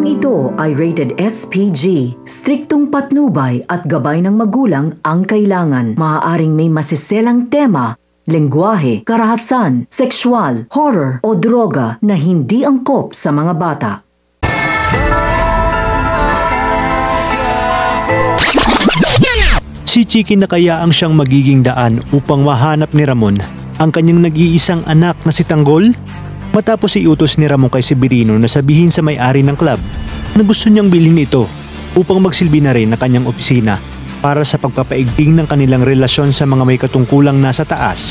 Programang ito ay rated SPG. Striktong patnubay at gabay ng magulang ang kailangan. Maaaring may masiselang tema, lengguwahe, karahasan, sexual, horror o droga na hindi angkop sa mga bata. Si Chiki na kaya ang siyang magiging daan upang mahanap ni Ramon ang kanyang nag-iisang anak na si Tanggol? Matapos iutos ni Ramon kay Severino na sabihin sa may-ari ng club na gusto niyang bilhin ito upang magsilbi na rin na kanyang opisina para sa pagpapaigting ng kanilang relasyon sa mga may katungkulang nasa taas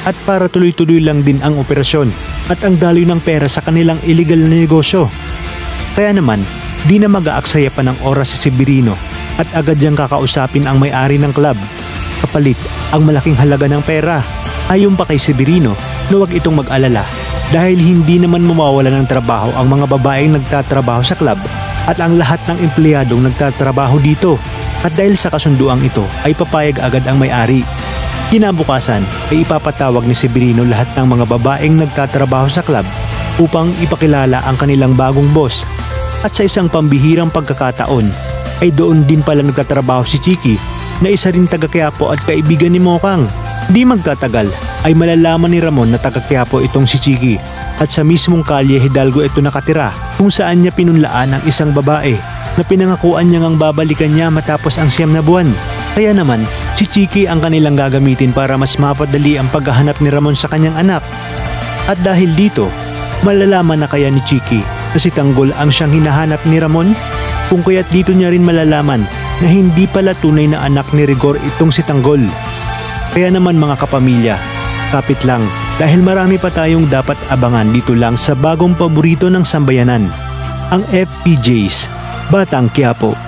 at para tuloy-tuloy lang din ang operasyon at ang daloy ng pera sa kanilang illegal na negosyo. Kaya naman, di na mag-aaksaya pa ng oras si Severino at agad niyang kakausapin ang may-ari ng club. Kapalit ang malaking halaga ng pera. Ayon pa kay Severino na huwag itong mag-alala dahil hindi naman mawawala ng trabaho ang mga babaeng nagtatrabaho sa club at ang lahat ng empleyadong nagtatrabaho dito. At dahil sa kasunduang ito ay papayag agad ang may-ari. Kinabukasan ay ipapatawag ni Severino lahat ng mga babaeng nagtatrabaho sa club upang ipakilala ang kanilang bagong boss. At sa isang pambihirang pagkakataon ay doon din pala nagtatrabaho si Chiki na isa rin taga-Quiapo at kaibigan ni Mokang. Di magtatagal ay malalaman ni Ramon na taga-Quiapo itong si Chiki at sa mismong kalye Hidalgo ito nakatira kung saan niya pinunlaan ang isang babae na pinangakuan niya ngang babalikan niya matapos ang 9 na buwan. Kaya naman si Chiki ang kanilang gagamitin para mas mapadali ang paghahanap ni Ramon sa kanyang anak. At dahil dito, malalaman na kaya ni Chiki na si Tanggol ang siyang hinahanap ni Ramon? Kung kaya't dito niya rin malalaman na hindi pala tunay na anak ni Rigor itong si Tanggol. Kaya naman mga kapamilya, kapit lang dahil marami pa tayong dapat abangan dito lang sa bagong paborito ng sambayanan, ang FPJs, Batang Quiapo.